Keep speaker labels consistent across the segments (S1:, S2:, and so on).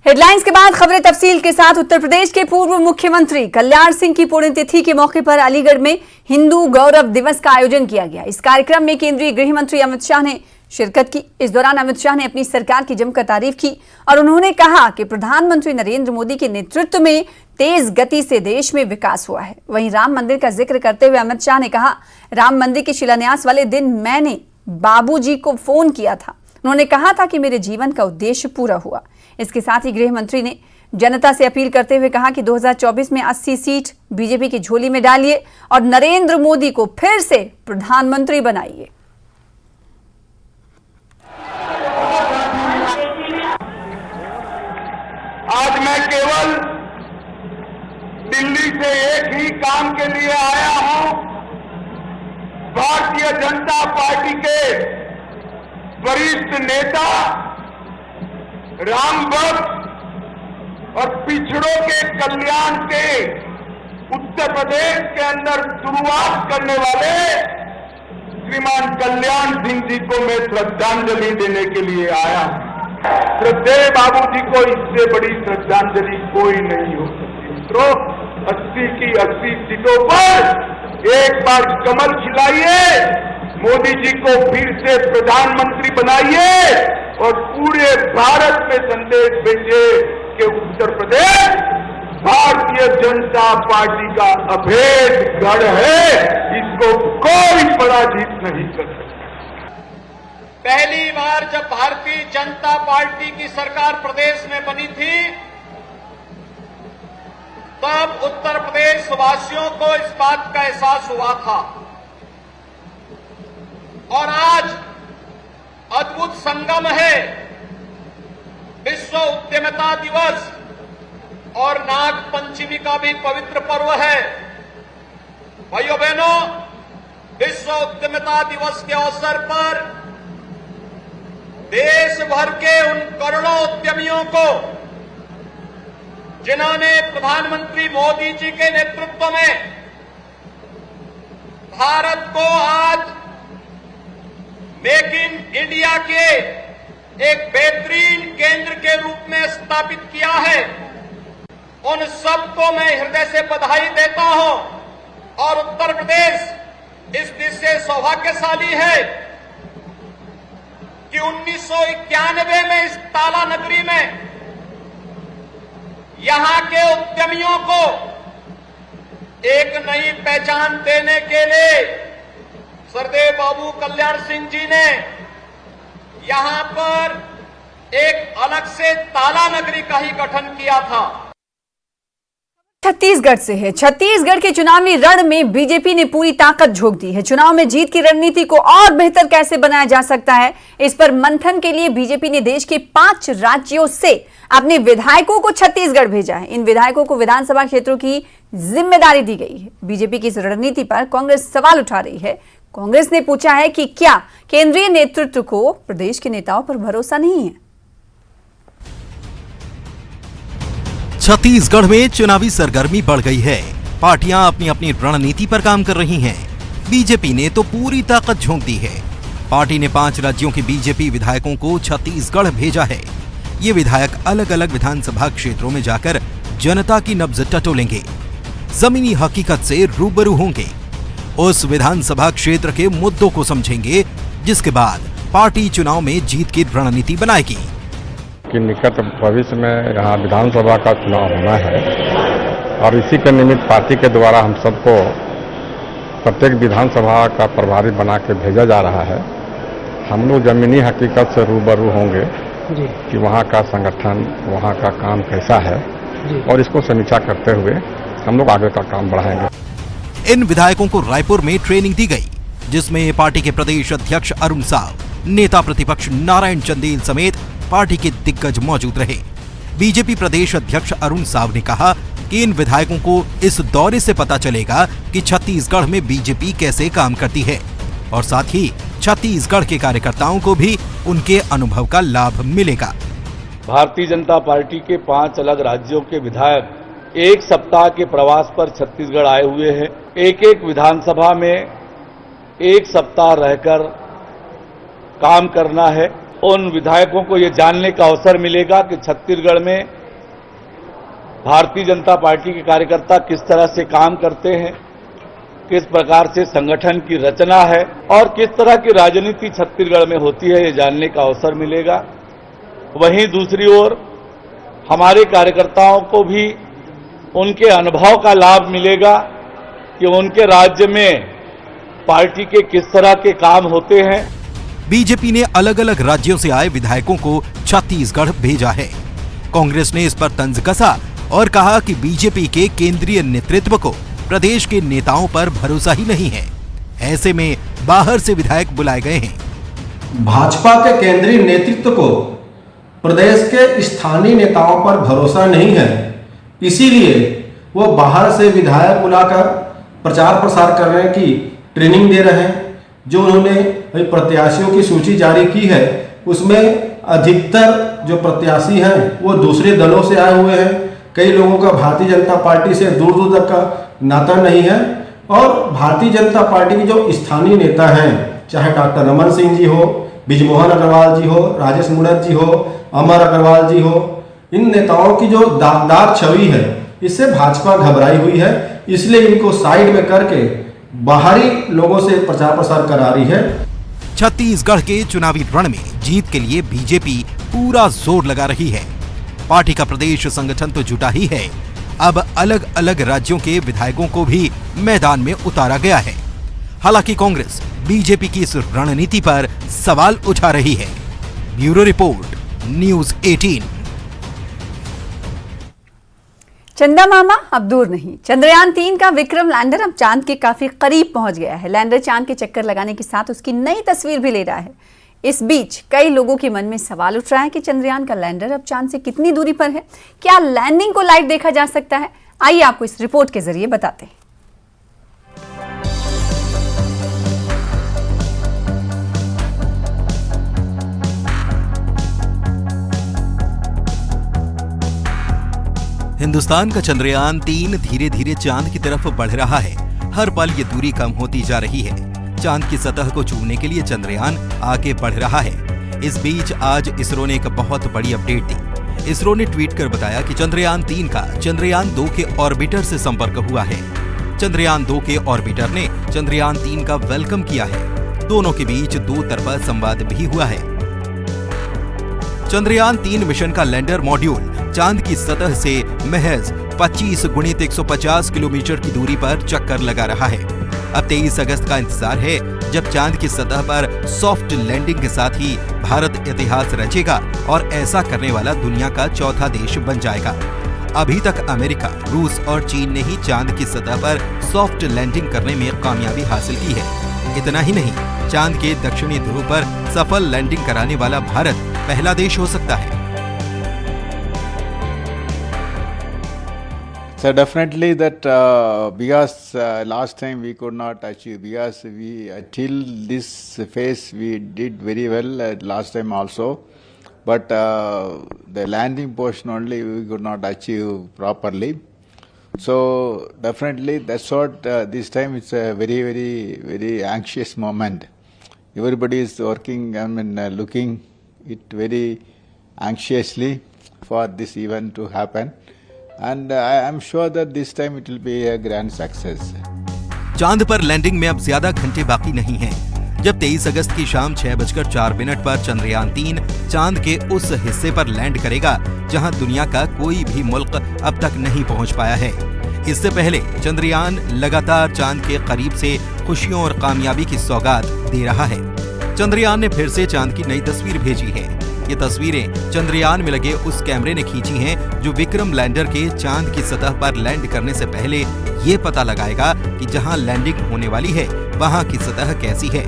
S1: Headlines के बाद खबरें तफसील के साथ। उत्तर प्रदेश के पूर्व मुख्यमंत्री कल्याण सिंह की पुण्यतिथि के मौके पर अलीगढ़ में हिंदू गौरव दिवस का आयोजन किया गया। इस कार्यक्रम में केंद्रीय गृह मंत्री अमित शाह ने शिरकत की। इस दौरान अमित शाह ने अपनी सरकार की जमकर तारीफ की और उन्होंने कहा कि प्रधानमंत्री नरेंद्र मोदी के नेतृत्व में तेज गति से देश में विकास हुआ है। वहीं राम मंदिर का जिक्र करते हुए अमित शाह ने कहा, राम मंदिर के शिलान्यास वाले दिन मैंने बाबूजी को फोन किया था। उन्होंने कहा था कि मेरे जीवन का उद्देश्य पूरा हुआ। इसके साथ ही गृह मंत्री ने जनता से अपील करते हुए कहा कि 2024 में 80 सीट बीजेपी की झोली में डालिए और नरेंद्र मोदी को फिर से प्रधानमंत्री बनाइए।
S2: आज मैं केवल दिल्ली से एक ही काम के लिए आया हूं। भारतीय जनता पार्टी के वरिष्ठ नेता राम भक्त और पिछड़ों के कल्याण के उत्तर प्रदेश के अंदर शुरुआत करने वाले श्रीमान कल्याण सिंह जी को मैं श्रद्धांजलि देने के लिए आया हूं। श्रद्धेय बाबूजी को इससे बड़ी श्रद्धांजलि कोई नहीं हो सकती। मित्रों, 80 की 80 सीटों पर एक बार कमल खिलाइए, मोदी जी को फिर से प्रधानमंत्री बनाइए और पूरे भारत में संदेश भेजिए कि उत्तर प्रदेश भारतीय जनता पार्टी का अभेद गढ़ है, इसको कोई पराजित नहीं कर सकता।
S3: पहली बार जब भारतीय जनता पार्टी की सरकार प्रदेश में बनी थी, तब उत्तर प्रदेश वासियों को इस बात का एहसास हुआ था और आज अद्भुत संगम है। विश्व उद्यमिता दिवस और नाग पंचमी का भी पवित्र पर्व है। भाइयों बहनों, विश्व उद्यमिता दिवस के अवसर पर देश भर के उन करोड़ों उद्यमियों को जिन्होंने प्रधानमंत्री मोदी जी के नेतृत्व में भारत को आज मेक इन इंडिया के एक बेहतरीन केंद्र के रूप में स्थापित किया है, उन सबको मैं हृदय से बधाई देता हूं। और उत्तर प्रदेश इस दिशा से सौभाग्यशाली है कि 1991 में इस ताला नगरी में यहां के उद्यमियों को एक नई पहचान देने के लिए सरदेव बाबू कल्याण सिंह जी ने यहां पर एक अलग से ताला नगरी का ही गठन किया था।
S1: छत्तीसगढ़ से है। छत्तीसगढ़ के चुनावी रण में बीजेपी ने पूरी ताकत झोंक दी है। चुनाव में जीत की रणनीति को और बेहतर कैसे बनाया जा सकता है, इस पर मंथन के लिए बीजेपी ने देश के 5 राज्यों से अपने विधायकों को छत्तीसगढ़ भेजा है। इन विधायकों को विधानसभा क्षेत्रों की जिम्मेदारी दी गई है। बीजेपी की इस रणनीति पर कांग्रेस सवाल उठा रही है। कांग्रेस ने पूछा है कि क्या केंद्रीय नेतृत्व को प्रदेश के नेताओं पर भरोसा नहीं है।
S4: छत्तीसगढ़ में चुनावी सरगर्मी बढ़ गई है। पार्टियां अपनी अपनी रणनीति पर काम कर रही हैं। बीजेपी ने तो पूरी ताकत झोंक दी है। पार्टी ने 5 राज्यों के बीजेपी विधायकों को छत्तीसगढ़ भेजा है। ये विधायक अलग अलग विधानसभा क्षेत्रों में जाकर जनता की नब्ज टटोलेंगे, जमीनी हकीकत से रूबरू होंगे, उस विधानसभा क्षेत्र के मुद्दों को समझेंगे, जिसके बाद पार्टी चुनाव में जीत की रणनीति बनाएगी।
S5: कि निकट भविष्य में यहाँ विधानसभा का चुनाव होना है और इसी के निमित्त पार्टी के द्वारा हम सबको प्रत्येक विधानसभा का प्रभारी बना के भेजा जा रहा है। हम लोग जमीनी हकीकत से रूबरू होंगे कि वहाँ का संगठन, वहाँ का काम कैसा है और इसको समीक्षा करते हुए हम लोग आगे का काम बढ़ाएंगे।
S4: इन विधायकों को रायपुर में ट्रेनिंग दी गई, जिसमें पार्टी के प्रदेश अध्यक्ष अरुण साव, नेता प्रतिपक्ष नारायण चंदेल समेत पार्टी के दिग्गज मौजूद रहे। बीजेपी प्रदेश अध्यक्ष अरुण साव ने कहा कि इन विधायकों को इस दौरे से पता चलेगा कि छत्तीसगढ़ में बीजेपी कैसे काम करती है और साथ ही छत्तीसगढ़ के कार्यकर्ताओं को भी उनके अनुभव का लाभ मिलेगा।
S6: भारतीय जनता पार्टी के 5 अलग राज्यों के विधायक एक सप्ताह के प्रवास पर छत्तीसगढ़ आए हुए हैं। एक एक विधानसभा में एक सप्ताह रहकर काम करना है। उन विधायकों को ये जानने का अवसर मिलेगा कि छत्तीसगढ़ में भारतीय जनता पार्टी के कार्यकर्ता किस तरह से काम करते हैं, किस प्रकार से संगठन की रचना है और किस तरह की राजनीति छत्तीसगढ़ में होती है, ये जानने का अवसर मिलेगा। वहीं दूसरी ओर हमारे कार्यकर्ताओं को भी उनके अनुभव का लाभ मिलेगा कि उनके राज्य में पार्टी के किस तरह के काम होते हैं।
S4: बीजेपी ने अलग अलग राज्यों से आए विधायकों को छत्तीसगढ़ भेजा है। कांग्रेस ने इस पर तंज कसा और कहा कि बीजेपी के केंद्रीय नेतृत्व को प्रदेश के नेताओं पर भरोसा ही नहीं है, ऐसे में बाहर से विधायक बुलाए गए हैं।
S7: भाजपा के केंद्रीय नेतृत्व को प्रदेश के स्थानीय नेताओं पर भरोसा नहीं है, इसीलिए वो बाहर से विधायक बुलाकर प्रचार प्रसार करने की ट्रेनिंग दे रहे हैं। जो उन्होंने प्रत्याशियों की सूची जारी की है उसमें अधिकतर जो प्रत्याशी हैं वो दूसरे दलों से आए हुए हैं। कई लोगों का भारतीय जनता पार्टी से दूर दूर तक का नाता नहीं है और भारतीय जनता पार्टी के जो स्थानीय नेता हैं, चाहे डॉक्टर रमन सिंह जी हो, बिजमोहन अग्रवाल जी हो, राजेश मूणत जी हो, अमर अग्रवाल जी हो, इन नेताओं की जो दागदार छवि है इससे भाजपा घबराई हुई है, इसलिए इनको साइड में करके बाहरी लोगों से प्रचार प्रसार करा रही है।
S4: छत्तीसगढ़ के चुनावी रण में जीत के लिए बीजेपी पूरा जोर लगा रही है। पार्टी का प्रदेश संगठन तो जुटा ही है, अब अलग अलग राज्यों के विधायकों को भी मैदान में उतारा गया है। हालांकि कांग्रेस बीजेपी की इस रणनीति पर सवाल उठा रही है। Bureau report, news 18।
S1: चंदा मामा अब दूर नहीं। चंद्रयान 3 का विक्रम लैंडर अब चांद के काफी करीब पहुंच गया है। लैंडर चांद के चक्कर लगाने के साथ उसकी नई तस्वीर भी ले रहा है। इस बीच कई लोगों के मन में सवाल उठ रहा है कि चंद्रयान का लैंडर अब चांद से कितनी दूरी पर है, क्या लैंडिंग को लाइव देखा जा सकता है? आइए आपको इस रिपोर्ट के जरिए बताते हैं।
S4: हिंदुस्तान का चंद्रयान 3 धीरे धीरे चांद की तरफ बढ़ रहा है। हर पल ये दूरी कम होती जा रही है। चांद की सतह को छूने के लिए चंद्रयान आगे बढ़ रहा है। इस बीच आज इसरो ने एक बहुत बड़ी अपडेट दी। इसरो ने ट्वीट कर बताया कि चंद्रयान 3 का चंद्रयान 2 के ऑर्बिटर से संपर्क हुआ है। चंद्रयान 2 के ऑर्बिटर ने चंद्रयान 3 का वेलकम किया है। दोनों के बीच दो तरफा संवाद भी हुआ है। चंद्रयान 3 मिशन का लैंडर मॉड्यूल चांद की सतह से महज 25 × 150 किलोमीटर की दूरी पर चक्कर लगा रहा है। अब 23 अगस्त का इंतजार है जब चांद की सतह पर सॉफ्ट लैंडिंग के साथ ही भारत इतिहास रचेगा और ऐसा करने वाला दुनिया का चौथा देश बन जाएगा। अभी तक अमेरिका, रूस और चीन ने ही चांद की सतह पर सॉफ्ट लैंडिंग करने में कामयाबी हासिल की है। इतना ही नहीं, चांद के दक्षिणी ध्रुव पर सफल लैंडिंग कराने वाला भारत पहला देश हो सकता है।
S8: So definitely that because last time we could not achieve, because we till this phase we did very well last time also, but the landing portion only we could not achieve properly. So definitely that's what this time it's a very anxious moment. Everybody is working, looking it very anxiously for this event to happen. And I am sure that this time it will be a grand success.
S4: चांद पर landing में अब ज्यादा घंटे बाकी नहीं हैं। जब 23 अगस्त की शाम 6:04 पर चंद्रयान 3 चांद के उस हिस्से पर लैंड करेगा जहां दुनिया का कोई भी मुल्क अब तक नहीं पहुंच पाया है। इससे पहले चंद्रयान लगातार चांद के करीब से खुशियों और कामयाबी की सौगात दे रहा है। चंद्रयान ने फिर से चांद की नई तस्वीर भेजी है। ये तस्वीरें चंद्रयान में लगे उस कैमरे ने खींची हैं जो विक्रम लैंडर के चांद की सतह पर लैंड करने से पहले ये पता लगाएगा कि जहां लैंडिंग होने वाली है वहां की सतह कैसी है।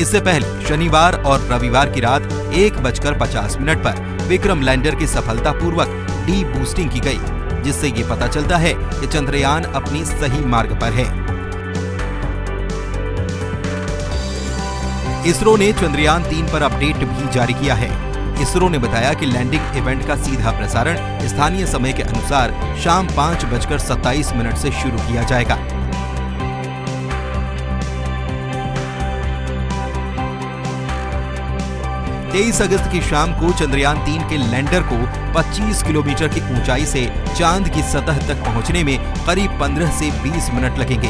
S4: इससे पहले शनिवार और रविवार की रात 1:50 पर विक्रम लैंडर की सफलतापूर्वक डी बूस्टिंग की गई, जिससे ये पता चलता है कि चंद्रयान अपनी सही मार्ग पर है। इसरो ने चंद्रयान 3 पर अपडेट भी जारी किया है। इसरो ने बताया कि लैंडिंग इवेंट का सीधा प्रसारण स्थानीय समय के अनुसार शाम 5:27 से शुरू किया जाएगा। 23 अगस्त की शाम को चंद्रयान 3 के लैंडर को 25 किलोमीटर की ऊंचाई से चांद की सतह तक पहुंचने में करीब 15 से 20 मिनट लगेंगे।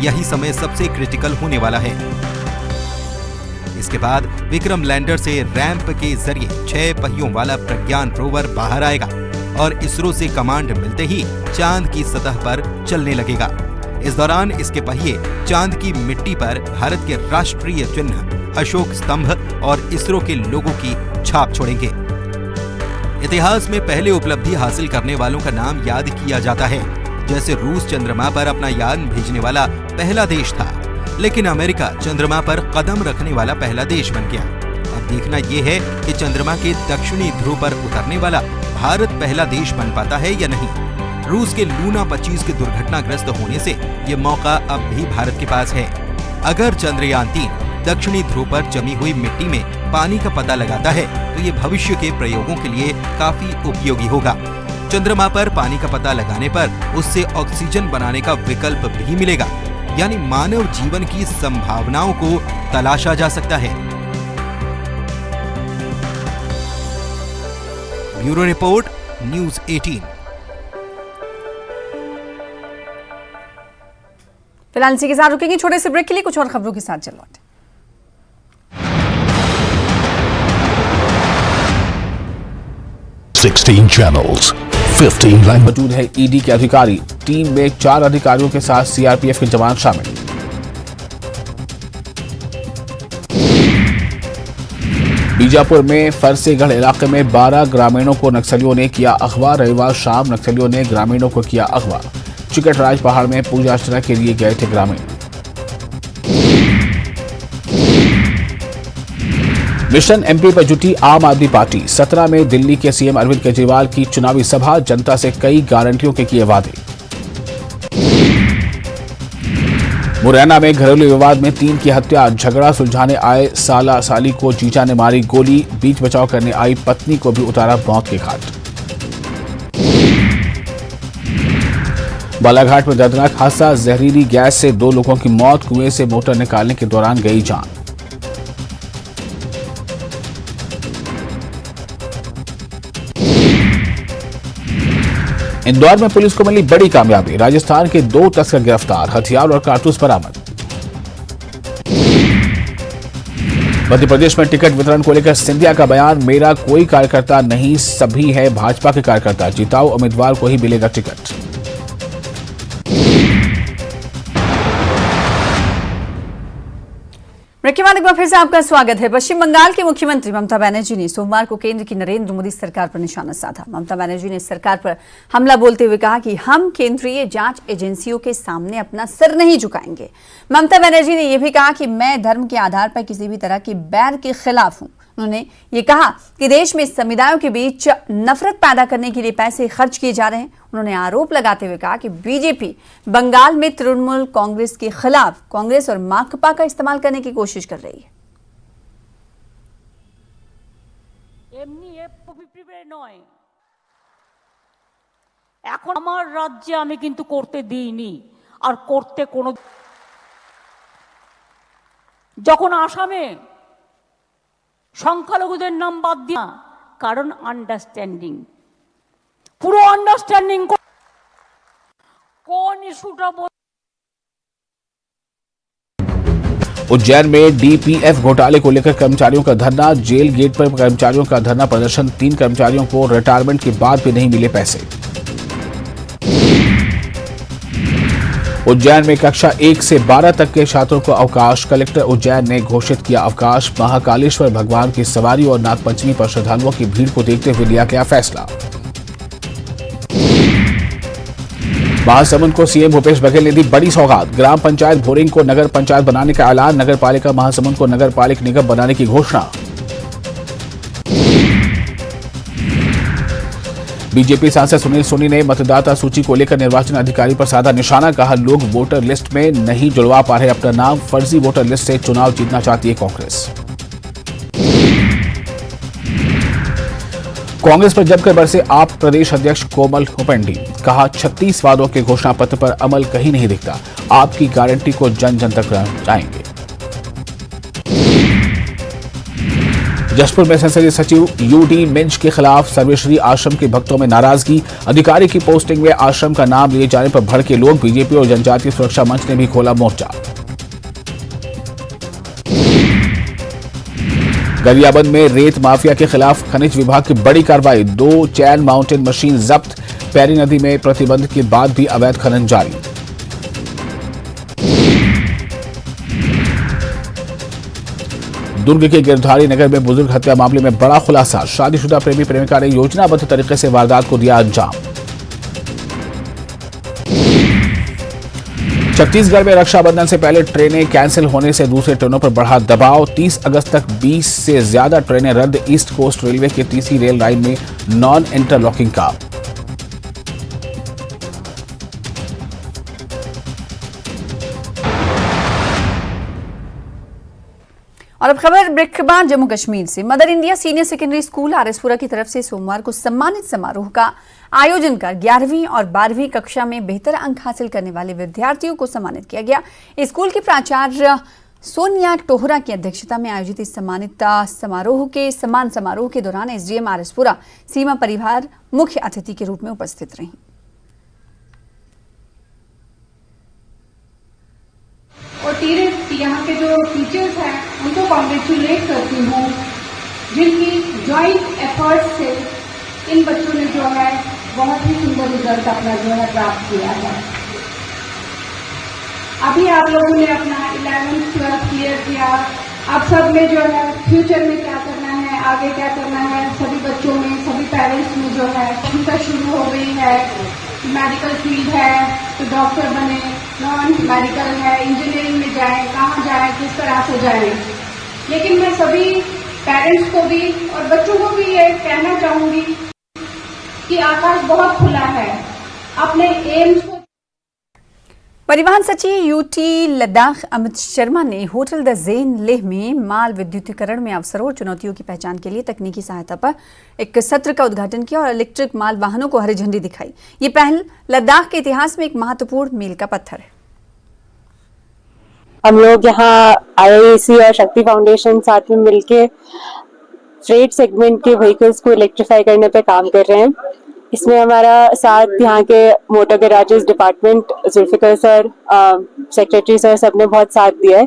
S4: यही समय सबसे क्रिटिकल होने वाला है। इसके बाद विक्रम लैंडर से रैंप के जरिए 6 पहियों वाला प्रज्ञान रोवर बाहर आएगा और इसरो से कमांड मिलते ही चांद की सतह पर चलने लगेगा। इस दौरान इसके पहिए चांद की मिट्टी पर भारत के राष्ट्रीय चिन्ह अशोक स्तंभ और इसरो के लोगों की छाप छोड़ेंगे। इतिहास में पहले उपलब्धि हासिल करने वालों का नाम याद किया जाता है। जैसे रूस चंद्रमा पर अपना यान भेजने वाला पहला देश था, लेकिन अमेरिका चंद्रमा पर कदम रखने वाला पहला देश बन गया। अब देखना यह है कि चंद्रमा के दक्षिणी ध्रुव पर उतरने वाला भारत पहला देश बन पाता है या नहीं। रूस के लूना 25 के दुर्घटनाग्रस्त होने से ये मौका अब भी भारत के पास है। अगर चंद्रयान 3 दक्षिणी ध्रुव पर जमी हुई मिट्टी में पानी का पता लगाता है तो ये भविष्य के प्रयोगों के लिए काफी उपयोगी होगा। चंद्रमा पर पानी का पता लगाने पर उससे ऑक्सीजन बनाने का विकल्प भी मिलेगा, यानी मानव जीवन की संभावनाओं को तलाशा जा सकता है। Bureau report, news 18।
S1: फिलहाल इसी के साथ रुकेंगे छोटे से ब्रेक के लिए, कुछ और खबरों के साथ चल लौटे।
S9: 16 channels, 15 languages.
S10: मौजूद है ईडी के अधिकारी। टीम में 4 अधिकारियों के साथ सीआरपीएफ के जवान शामिल। बीजापुर में फरसेगढ़ इलाके में 12 ग्रामीणों को नक्सलियों ने किया अगवा। रविवार शाम नक्सलियों ने ग्रामीणों को किया अगवा। चिकटराज पहाड़ में पूजा अर्चना के लिए गए थे ग्रामीण। मिशन एमपी पर जुटी आम आदमी पार्टी। 17 में दिल्ली के सीएम अरविंद केजरीवाल की चुनावी सभा। जनता से कई गारंटियों के किए वादे। मुरैना में घरेलू विवाद में 3 की हत्या। झगड़ा सुलझाने आए साला साली को जीजा ने मारी गोली। बीच बचाव करने आई पत्नी को भी उतारा मौत के घाट। बालाघाट में दर्दनाक हादसा। जहरीली गैस से 2 लोगों की मौत। कुएं से मोटर निकालने के दौरान गई जान। इंदौर में पुलिस को मिली बड़ी कामयाबी। राजस्थान के 2 तस्कर गिरफ्तार। हथियार और कारतूस बरामद। मध्य प्रदेश में टिकट वितरण को लेकर सिंधिया का बयान। मेरा कोई कार्यकर्ता नहीं, सभी है भाजपा के कार्यकर्ता। जिताऊ उम्मीदवार को ही मिलेगा टिकट।
S1: ब्रेक के बाद एक बार फिर से आपका स्वागत है। पश्चिम बंगाल के मुख्यमंत्री ममता बनर्जी ने सोमवार को केंद्र की नरेंद्र मोदी सरकार पर निशाना साधा। ममता बनर्जी ने सरकार पर हमला बोलते हुए कहा कि हम केंद्रीय जांच एजेंसियों के सामने अपना सिर नहीं झुकाएंगे। ममता बनर्जी ने यह भी कहा कि मैं धर्म के आधार पर किसी भी तरह के बैर के खिलाफ हूं। उन्होंने ये कहा कि देश में समुदायों के बीच नफरत पैदा करने के लिए पैसे खर्च किए जा रहे हैं। उन्होंने आरोप लगाते हुए कहा कि बीजेपी बंगाल में तृणमूल कांग्रेस के खिलाफ कांग्रेस और माकपा का इस्तेमाल करने की कोशिश कर रही है।
S11: এখন আমার রাজ্যে আমি কিন্তু করতে দিইনি আর করতে কোনো যখন আসামে সংখ্যালঘুদের নাম বাদ দিয়া কারণ আন্ডারস্ট্যান্ডিং পুরো আন্ডারস্ট্যান্ডিং কোন ইস্যুটা
S10: उज्जैन में डीपीएफ घोटाले को लेकर कर्मचारियों का धरना। जेल गेट पर कर्मचारियों का धरना प्रदर्शन। 3 कर्मचारियों को रिटायरमेंट के बाद भी नहीं मिले पैसे। उज्जैन में कक्षा 1 से 12 तक के छात्रों को अवकाश। कलेक्टर उज्जैन ने घोषित किया अवकाश। महाकालेश्वर भगवान की सवारी और नागपंचमी पर श्रद्धालुओं की भीड़ को देखते हुए लिया गया फैसला। महासमुंद को सीएम भूपेश बघेल ने दी बड़ी सौगात। ग्राम पंचायत भोरिंग को नगर पंचायत बनाने का ऐलान। नगर पालिका महासमुंद को नगर पालिक निगम बनाने की घोषणा। बीजेपी सांसद सुनील सोनी ने मतदाता सूची को लेकर निर्वाचन अधिकारी पर साधा निशाना। कहा लोग वोटर लिस्ट में नहीं जुड़वा पा रहे अपना नाम। फर्जी वोटर लिस्ट से चुनाव जीतना चाहती है कांग्रेस। कांग्रेस पर जमकर बरसे आप प्रदेश अध्यक्ष कोमल हुपेंडी। कहा 36 वादों के घोषणा पत्र पर अमल कहीं नहीं दिखता। आपकी गारंटी को जन जन तक पहुंचाएंगे। जशपुर में संसदीय सचिव यूडी मिंज के खिलाफ सर्वेश्वरी आश्रम के भक्तों में नाराजगी। अधिकारी की पोस्टिंग में आश्रम का नाम लिए जाने पर भड़के लोग। बीजेपी और जनजातीय सुरक्षा मंच ने भी खोला मोर्चा। गरियाबंद में रेत माफिया के खिलाफ खनिज विभाग की बड़ी कार्रवाई। 2 चैन माउंटेन मशीन जब्त। पैरी नदी में प्रतिबंध के बाद भी अवैध खनन जारी। दुर्ग के गिरधारी नगर में बुजुर्ग हत्या मामले में बड़ा खुलासा। शादीशुदा प्रेमी प्रेमिका ने योजनाबद्ध तरीके से वारदात को दिया अंजाम। छत्तीसगढ़ में रक्षाबंधन से पहले ट्रेनें कैंसिल होने से दूसरे ट्रेनों पर बढ़ा दबाव। 30 अगस्त तक 20 से ज्यादा ट्रेनें रद्द। ईस्ट कोस्ट रेलवे के तीसरी रेल लाइन में नॉन इंटरलॉकिंग काम।
S1: और अब खबर ब्रिकबान जम्मू कश्मीर से। Mother India senior secondary school RS Pura की तरफ से सोमवार को सम्मानित समारोह का आयोजन कर 11वीं और 12वीं कक्षा में बेहतर अंक हासिल करने वाले विद्यार्थियों को सम्मानित किया गया। स्कूल के प्राचार्य सोनिया टोहरा की अध्यक्षता में आयोजित इस सम्मान समारोह के दौरान एसडीएम आरएसपुरा सीमा परिवार मुख्य अतिथि के रूप में उपस्थित रही।
S12: और यहाँ के जो टीचर्स हैं उनको कॉन्ग्रेचुलेट करती हूँ, जिनकी ज्वाइंट एफर्ट से इन बच्चों ने जो है बहुत ही सुंदर रिजल्ट अपना जो है प्राप्त किया है। अभी आप लोगों ने अपना 11th 12th क्लियर किया। अब सब में जो है फ्यूचर में क्या करना है, आगे क्या करना है, सभी बच्चों में, सभी पेरेंट्स में जो है चिंता शुरू हो गई है। मेडिकल फील्ड है तो डॉक्टर बने, नॉन मेडिकल है इंजीनियरिंग में जाए, कहाँ जाए, किस तरह से जाए। लेकिन मैं सभी पेरेंट्स को भी और बच्चों को भी ये कहना चाहूंगी कि आकाश बहुत खुला है। अपने एम्स को
S1: परिवहन सचिव यूटी लद्दाख अमित शर्मा ने होटल द ज़ेन लेह में माल विद्युतीकरण में अवसरों और चुनौतियों की पहचान के लिए तकनीकी सहायता पर एक सत्र का उद्घाटन किया और इलेक्ट्रिक माल वाहनों को हरी झंडी दिखाई। ये पहल लद्दाख के इतिहास में एक महत्वपूर्ण मील का पत्थर है।
S13: हम लोग यहाँ IIAC और शक्ति फाउंडेशन साथ में मिलके फ्रेट सेगमेंट के व्हीकल्स को इलेक्ट्रीफाई करने पे काम कर रहे हैं। इसमें हमारा साथ यहाँ के motor garages department, Zulfikar sir, secretary sir, सबने बहुत साथ दिया है।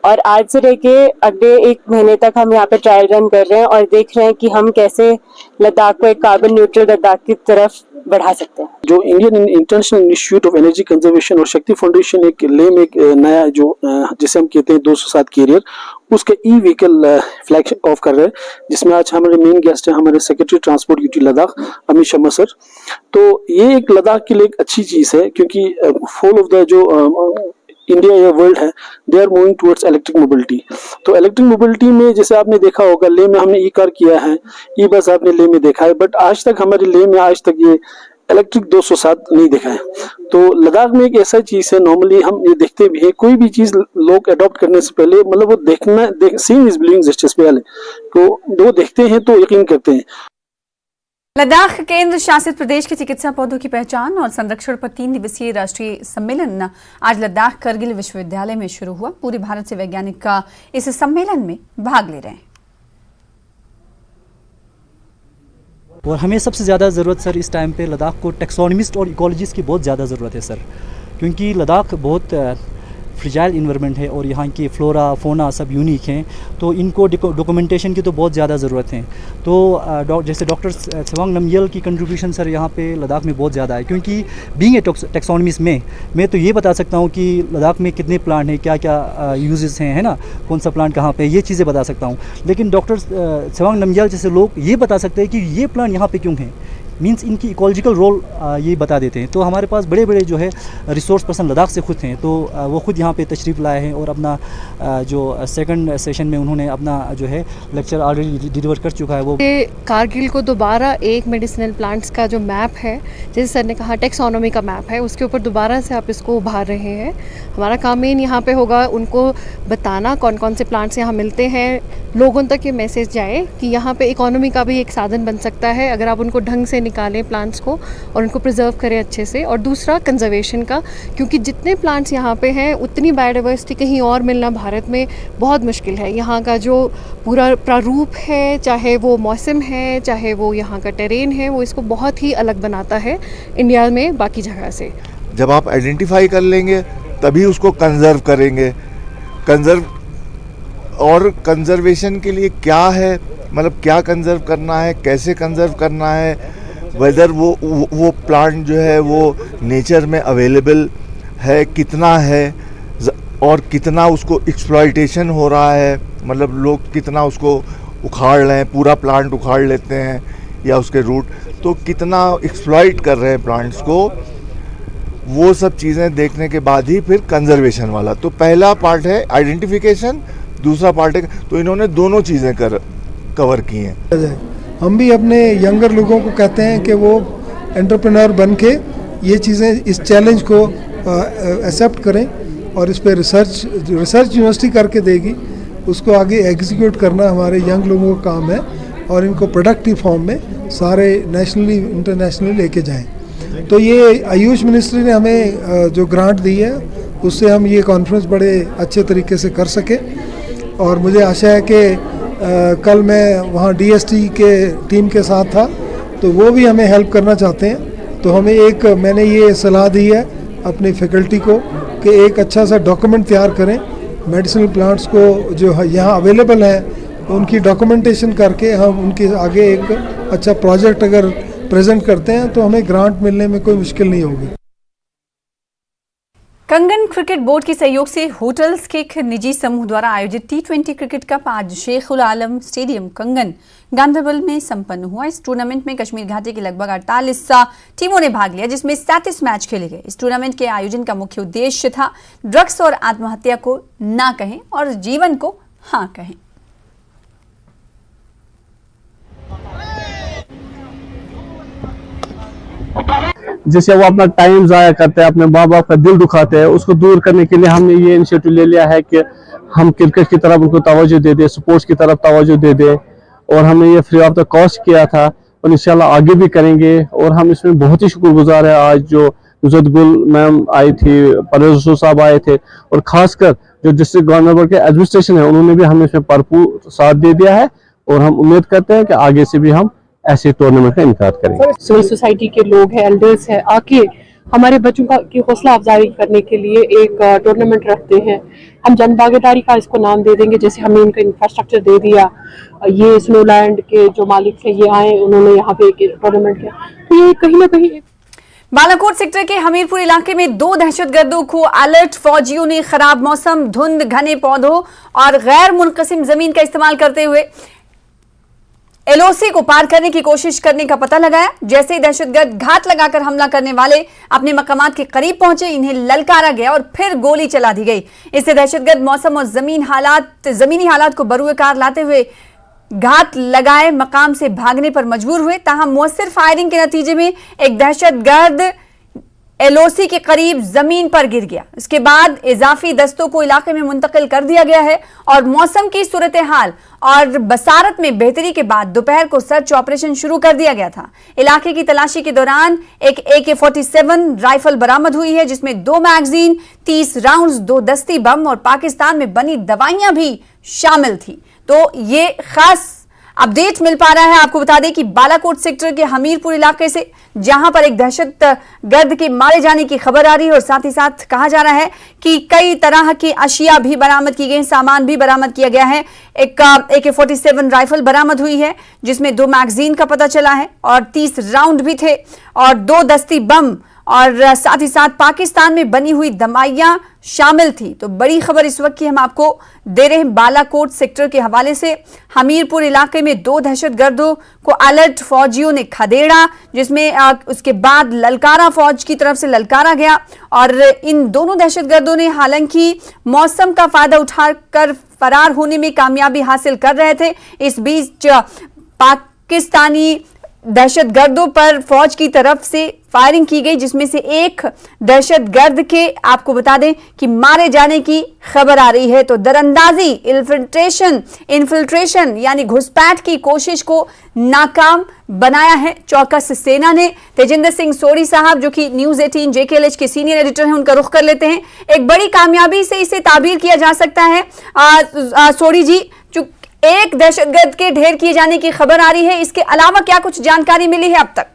S13: और आज से लेके अगले 1 महीने तक हम यहाँ पे ट्रायल रन कर रहे हैं और देख रहे हैं कि हम कैसे लद्दाख को एक कार्बन न्यूट्रल लद्दाख की तरफ बढ़ा सकते हैं।
S14: जो Indian international institute of energy conservation और शक्ति फाउंडेशन एक लेह में एक नया जो जिसे हम कहते हैं 207 कैरियर, उसके ई व्हीकल फ्लैग ऑफ कर रहे हैं, जिसमें आज हमारे मेन गेस्ट हैं हमारे secretary transport UT Ladakh Amit Sharma sir. तो ये एक लद्दाख के लिए एक अच्छी चीज है क्योंकि होल ऑफ द जो इंडिया या वर्ल्ड है, they are moving towards electric mobility. तो इलेक्ट्रिक मोबिलिटी में जैसे आपने देखा होगा लेह में हमने ई कार किया है, ई बस आपने लेह में देखा है, बट आज तक हमारे लेह में आज तक ये इलेक्ट्रिक 207 नहीं देखा है। तो लद्दाख में एक ऐसा चीज है, नॉर्मली हम ये देखते भी है, कोई भी चीज लोग अडॉप्ट करने से पहले मतलब वो सीइंग इज बिलीविंग जस्टिस पहले तो वो देखते हैं तो यकीन करते हैं।
S1: लद्दाख केंद्र शासित प्रदेश के चिकित्सा पौधों की पहचान और संरक्षण पर 3 दिवसीय राष्ट्रीय सम्मेलन आज लद्दाख करगिल विश्वविद्यालय में शुरू हुआ। पूरे भारत से वैज्ञानिक इस सम्मेलन में भाग ले रहे हैं।
S15: और हमें सबसे ज़्यादा ज़रूरत सर इस टाइम पे लद्दाख को टैक्सोनॉमिस्ट और इकोलॉजिस्ट की बहुत ज़्यादा ज़रूरत है सर, क्योंकि लद्दाख बहुत फ्रिजाइल इन्वायरमेंट है और यहाँ की फ्लोरा फोना सब यूनिक हैं, तो इनको डॉक्यूमेंटेशन की तो बहुत ज़्यादा ज़रूरत है। तो जैसे डॉक्टर त्सवांग नामग्याल की कंट्रीब्यूशन सर यहाँ पे लद्दाख में बहुत ज़्यादा है, क्योंकि बीइंग ए टैक्सोनॉमिस्ट में मैं तो ये बता सकता हूँ कि लद्दाख में कितने प्लांट हैं, क्या क्या यूजेस हैं, है ना, कौन सा प्लांट कहाँ पे, ये चीज़ें बता सकता हूँ। लेकिन डॉक्टर त्सवांग नामग्याल जैसे लोग ये बता सकते हैं कि ये प्लांट यहाँ पे क्यों हैं, मीन्स इनकी इकोलॉजिकल रोल ये बता देते हैं। तो हमारे पास बड़े बड़े जो है रिसोर्स पर्सन लद्दाख से खुद हैं, तो वो खुद यहाँ पे तशरीफ़ लाए हैं और अपना जो सेकंड सेशन में उन्होंने अपना जो है लेक्चर ऑलरेडी डिलीवर कर चुका है। वो
S16: कारगिल को दोबारा एक मेडिसिनल प्लांट्स का जो मैप है, जैसे सर ने कहा टैक्सोनॉमी का मैप है, उसके ऊपर दोबारा से आप इसको उभार रहे हैं। हमारा काम मेन यहाँ पे होगा उनको बताना कौन कौन से प्लांट्स यहाँ मिलते हैं, लोगों तक ये मैसेज जाए कि यहाँ पे इकोनॉमी का भी एक साधन बन सकता है अगर आप उनको ढंग से निकालें प्लांट्स को और उनको प्रिजर्व करें अच्छे से। और दूसरा कंजर्वेशन का, क्योंकि जितने प्लांट्स यहाँ पे हैं उतनी बायोडाइवर्सिटी कहीं और मिलना भारत में बहुत मुश्किल है। यहाँ का जो पूरा प्रारूप है, चाहे वो मौसम है, चाहे वो यहाँ का टेरेन है, वो इसको बहुत ही अलग बनाता है इंडिया में बाकी जगह से।
S17: जब आप आइडेंटिफाई कर लेंगे तभी उसको कंजर्व करेंगे। कंजर्वेशन के लिए क्या है, मतलब क्या कंजर्व करना है, कैसे कंजर्व करना है, वेदर वो प्लांट जो है वो नेचर में अवेलेबल है, कितना है और कितना उसको एक्सप्लॉइटेशन हो रहा है, मतलब लोग कितना उसको उखाड़ रहे हैं, पूरा प्लांट उखाड़ लेते हैं या उसके रूट, तो कितना एक्सप्लॉइट कर रहे हैं प्लांट्स को, वो सब चीज़ें देखने के बाद ही फिर कंजर्वेशन वाला। तो पहला पार्ट है आइडेंटिफिकेशन, दूसरा पार्ट है, तो इन्होंने दोनों चीज़ें कवर की हैं।
S18: हम भी अपने यंगर लोगों को कहते हैं कि वो एंटरप्रेन्योर बन के ये चीज़ें, इस चैलेंज को एक्सेप्ट करें और इस पर रिसर्च यूनिवर्सिटी करके देगी, उसको आगे एग्जीक्यूट करना हमारे यंग लोगों का काम है और इनको प्रोडक्टिव फॉर्म में सारे नेशनली इंटरनेशनली लेके जाएं। तो ये आयुष मिनिस्ट्री ने हमें जो ग्रांट दी है उससे हम ये कॉन्फ्रेंस बड़े अच्छे तरीके से कर सके और मुझे आशा है कि कल मैं वहाँ DST के टीम के साथ था तो वो भी हमें हेल्प करना चाहते हैं। तो हमें मैंने ये सलाह दी है अपनी फैकल्टी को कि एक अच्छा सा डॉक्यूमेंट तैयार करें, मेडिसिनल प्लांट्स को जो यहाँ अवेलेबल हैं उनकी डॉक्यूमेंटेशन करके हम उनके आगे एक अच्छा प्रोजेक्ट अगर प्रेजेंट करते हैं तो हमें ग्रांट मिलने में कोई मुश्किल नहीं होगी।
S1: कंगन क्रिकेट बोर्ड के सहयोग से होटल्स के एक निजी समूह द्वारा आयोजित T20 क्रिकेट कप आज शेख उल आलम स्टेडियम कंगन गांधरबल में संपन्न हुआ। इस टूर्नामेंट में कश्मीर घाटी की लगभग 48 टीमों ने भाग लिया, जिसमें 37 मैच खेले गए। इस टूर्नामेंट के आयोजन का मुख्य उद्देश्य था ड्रग्स और आत्महत्या को ना कहें और जीवन को हाँ कहें।
S19: जिससे वो अपना टाइम ज़ाया करते हैं, अपने माँ बाप का दिल दुखाते हैं, उसको दूर करने के लिए हमने ये इनिशिएटिव ले लिया है कि हम क्रिकेट की तरफ उनको तवज्जो दे दें, स्पोर्ट्स की तरफ तवज्जो दे दें। और हमने ये फ्री ऑफ द कॉस्ट किया था और इंशाल्लाह आगे भी करेंगे। और हम इसमें बहुत ही शुक्रगुजार है आज जो नुसरत गुल मैम आई थी, परवेज रसूल साहब आए थे और ख़ासकर जो डिस्ट्रिक्ट गवर्नमेंट के एडमिनिस्ट्रेशन है उन्होंने भी हमें इसमें भरपूर साथ दे दिया है और हम उम्मीद करते हैं कि आगे से भी हम ऐसे टूर्नामेंट का इनकार करेंगे।
S16: सिविल सोसाइटी के लोग हैं, एल्डर्स हैं, आके हमारे बच्चों की हौसला अफजाई करने के लिए एक टूर्नामेंट रखते हैं। हम जन भागीदारी का इसको नाम दे देंगे, जैसे हमने इनका इंफ्रास्ट्रक्चर दे दिया, ये स्नोलैंड के जो मालिक थे ये आए, उन्होंने यहाँ पे एक टूर्नामेंट किया। तो ये कहीं ना कहीं
S1: बालाकोट सेक्टर के हमीरपुर इलाके में 2 दहशतगर्दों को अलर्ट फौजियों ने खराब मौसम, धुंध, घने पौधों और गैर मुनक़सिम जमीन का इस्तेमाल करते हुए LOC को पार करने की कोशिश करने का पता लगाया। जैसे ही दहशतगर्द घात लगाकर हमला करने वाले अपने मकामात के करीब पहुंचे, इन्हें ललकारा गया और फिर गोली चला दी गई। इससे दहशतगर्द मौसम और जमीनी हालात को बरूए-कार लाते हुए घात लगाए मकाम से भागने पर मजबूर हुए। ताहम मुअस्सिर फायरिंग के नतीजे में एक दहशतगर्द LOC के करीब जमीन पर गिर गया। इसके बाद इजाफी दस्तों को इलाके में मुंतकिल कर दिया गया है और मौसम की सूरत हाल और बसारत में बेहतरी के बाद दोपहर को सर्च ऑपरेशन शुरू कर दिया गया था। इलाके की तलाशी के दौरान एक AK-47 राइफल बरामद हुई है, जिसमें 2 मैगजीन, 30 राउंड्स, 2 दस्ती बम और पाकिस्तान में बनी दवाइयां भी शामिल थी। तो ये खास अपडेट मिल पा रहा है। आपको बता दें कि बालाकोट सेक्टर के हमीरपुर इलाके से, जहां पर एक दहशतगर्द के मारे जाने की खबर आ रही है और साथ ही साथ कहा जा रहा है कि कई तरह की अशिया भी बरामद की गई, सामान भी बरामद किया गया है। एक AK-47 राइफल बरामद हुई है, जिसमें 2 मैगजीन का पता चला है और 30 राउंड भी थे और 2 दस्ती बम और साथ ही साथ पाकिस्तान में बनी हुई दवाइयां शामिल थी। तो बड़ी खबर इस वक्त की हम आपको दे रहे हैं बालाकोट सेक्टर के हवाले से। हमीरपुर इलाके में 2 दहशतगर्दों को अलर्ट फौजियों ने खदेड़ा, जिसमें उसके बाद ललकारा फौज की तरफ से ललकारा गया और इन दोनों दहशतगर्दों ने हालांकि मौसम का फायदा उठाकर फरार होने में कामयाबी हासिल कर रहे थे। इस बीच पाकिस्तानी दहशतगर्दों पर फौज की तरफ से फायरिंग की गई, जिसमें से एक दहशतगर्द के आपको बता दें कि मारे जाने की खबर आ रही है। तो दरअंदाजी, इन्फिल्ट्रेशन यानी घुसपैठ की कोशिश को नाकाम बनाया है चौकस सेना ने। तेजिंदर सिंह सोढ़ी साहब जो कि न्यूज 18 JKLH के सीनियर एडिटर हैं, उनका रुख कर लेते हैं। एक बड़ी कामयाबी से इसे ताबीर किया जा सकता है सोढ़ी जी, एक दहशतगर्द के ढेर किए जाने की खबर आ रही है, इसके अलावा क्या कुछ जानकारी मिली है अब तक?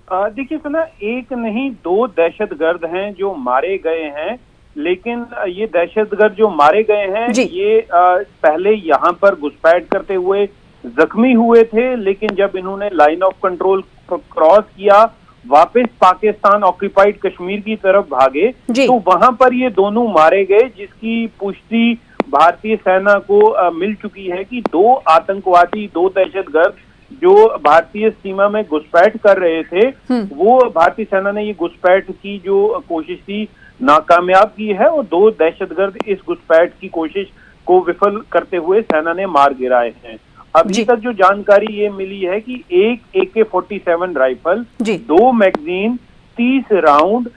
S20: देखिए सुना, एक नहीं 2 दहशतगर्द हैं जो मारे गए हैं, लेकिन ये दहशतगर्द जो मारे गए हैं ये पहले यहाँ पर घुसपैठ करते हुए जख्मी हुए थे, लेकिन जब इन्होंने लाइन ऑफ कंट्रोल क्रॉस किया, वापस पाकिस्तान ऑक्यूपाइड कश्मीर की तरफ भागे, तो वहां पर ये दोनों मारे गए, जिसकी पुष्टि भारतीय सेना को मिल चुकी है कि 2 आतंकवादी, 2 दहशतगर्द जो भारतीय सीमा में घुसपैठ कर रहे थे, वो भारतीय सेना ने ये घुसपैठ की जो कोशिश थी नाकामयाब की है, और 2 दहशतगर्द इस घुसपैठ की कोशिश को विफल करते हुए सेना ने मार गिराए हैं। अभी तक जो जानकारी ये मिली है कि एक AK-47 rifle, 2 magazine, 30 round,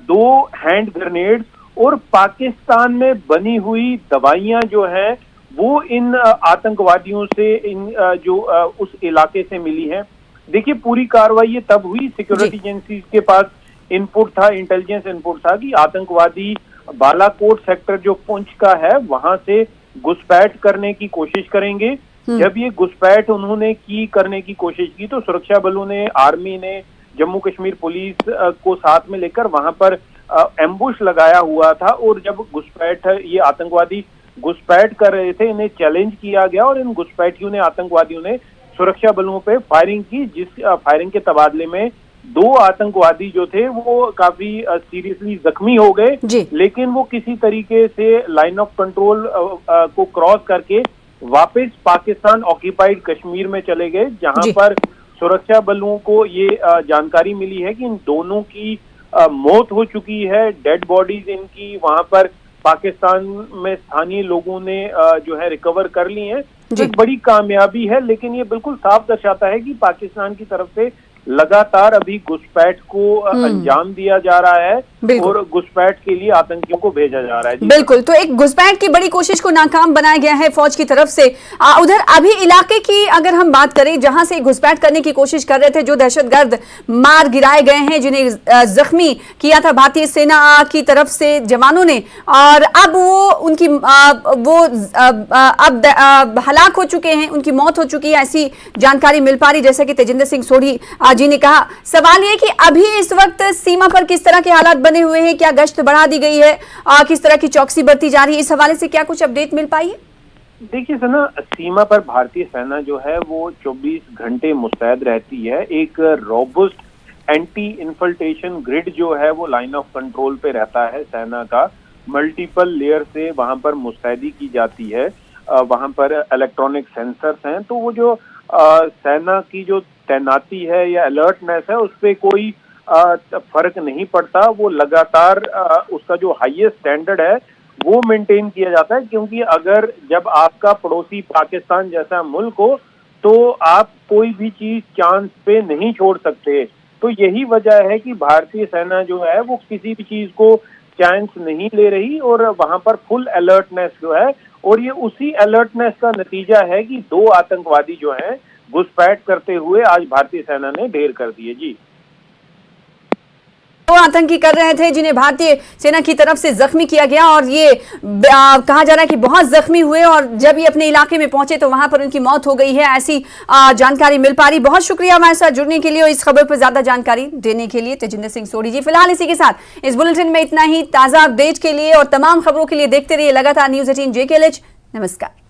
S20: 2 hand grenade और पाकिस्तान में बनी हुई दवाइयां जो हैं वो इन आतंकवादियों से उस इलाके से मिली है। देखिए, पूरी कार्रवाई ये तब हुई, सिक्योरिटी एजेंसीज के पास इनपुट था, इंटेलिजेंस इनपुट था कि आतंकवादी बालाकोट सेक्टर जो पुंछ का है वहां से घुसपैठ करने की कोशिश करेंगे। जब ये घुसपैठ उन्होंने करने की कोशिश की तो सुरक्षा बलों ने, आर्मी ने, जम्मू कश्मीर पुलिस को साथ में लेकर वहां पर एम्बुश लगाया हुआ था, और जब घुसपैठ, ये आतंकवादी घुसपैठ कर रहे थे, इन्हें चैलेंज किया गया और इन घुसपैठियों ने, आतंकवादियों ने सुरक्षा बलों पे फायरिंग की, जिस फायरिंग के तबादले में 2 आतंकवादी जो थे वो काफी सीरियसली जख्मी हो गए, लेकिन वो किसी तरीके से लाइन ऑफ कंट्रोल को क्रॉस करके वापस पाकिस्तान ऑक्यूपाइड कश्मीर में चले गए, जहां पर सुरक्षा बलों को ये जानकारी मिली है कि इन दोनों की मौत हो चुकी है, डेड बॉडीज इनकी वहां पर पाकिस्तान में स्थानीय लोगों ने जो है रिकवर कर ली हैं। एक बड़ी कामयाबी है, लेकिन ये बिल्कुल साफ दर्शाता है कि पाकिस्तान की तरफ से लगातार अभी घुसपैठ को अंजाम दिया जा रहा है और घुसपैठ के लिए आतंकियों को भेजा जा रहा है।
S1: बिल्कुल, तो एक घुसपैठ की बड़ी कोशिश को नाकाम बनाया गया है फौज की तरफ से। उधर अभी इलाके की अगर हम बात करें जहां से घुसपैठ करने की कोशिश कर रहे थे, जो दहशतगर्द मार गिराए गए हैं, जिन्हें जख्मी किया था भारतीय सेना की तरफ से जवानों ने, और अब वो उनकी अब हलाक हो चुके हैं, उनकी मौत हो चुकी है, ऐसी जानकारी मिल पा रही, जैसा कि तेजिंदर सिंह सोढ़ी जी ने कहा। सवाल ये कि अभी इस वक्त सीमा पर किस तरह के हालात बने हुए हैं, क्या गश्त बढ़ा दी गई है, किस तरह की चौकसी बरती जा रही है, इस हवाले से क्या कुछ अपडेट मिल पाई है?
S20: देखिए सना, सीमा पर भारतीय सेना जो है वो 24 घंटे मुस्तैद रहती है। एक रोबस्ट एंटी इन्फिल्ट्रेशन ग्रिड जो है वो लाइन ऑफ कंट्रोल पे रहता है सेना का, मल्टीपल लेयर से वहां पर मुस्तैदी की जाती है, वहां पर इलेक्ट्रॉनिक सेंसर्स हैं, तो वो जो सेना की जो तैनाती है या अलर्टनेस है उस पर कोई फर्क नहीं पड़ता, वो लगातार उसका जो हाईएस्ट स्टैंडर्ड है वो मेंटेन किया जाता है, क्योंकि अगर जब आपका पड़ोसी पाकिस्तान जैसा मुल्क हो तो आप कोई भी चीज चांस पे नहीं छोड़ सकते। तो यही वजह है कि भारतीय सेना जो है वो किसी भी चीज को चांस नहीं ले रही और वहां पर फुल अलर्टनेस जो है, और ये उसी अलर्टनेस का नतीजा है कि 2 आतंकवादी जो हैं घुसपैठ करते हुए आज भारतीय सेना ने ढेर कर दिए। जी,
S1: 2 आतंकी कर रहे थे जिन्हें भारतीय सेना की तरफ से जख्मी किया गया, और ये कहा जा रहा है कि बहुत जख्मी हुए और जब ये अपने इलाके में पहुंचे तो वहां पर उनकी मौत हो गई है, ऐसी जानकारी मिल पा रही। बहुत शुक्रिया हमारे साथ जुड़ने के लिए और इस खबर पर ज्यादा जानकारी देने के लिए तेजिंदर सिंह सोढ़ी जी। फिलहाल इसी के साथ इस बुलेटिन में इतना ही। ताजा अपडेट के लिए और तमाम खबरों के लिए देखते रहिए लगातार न्यूज 18 JKLH। नमस्कार।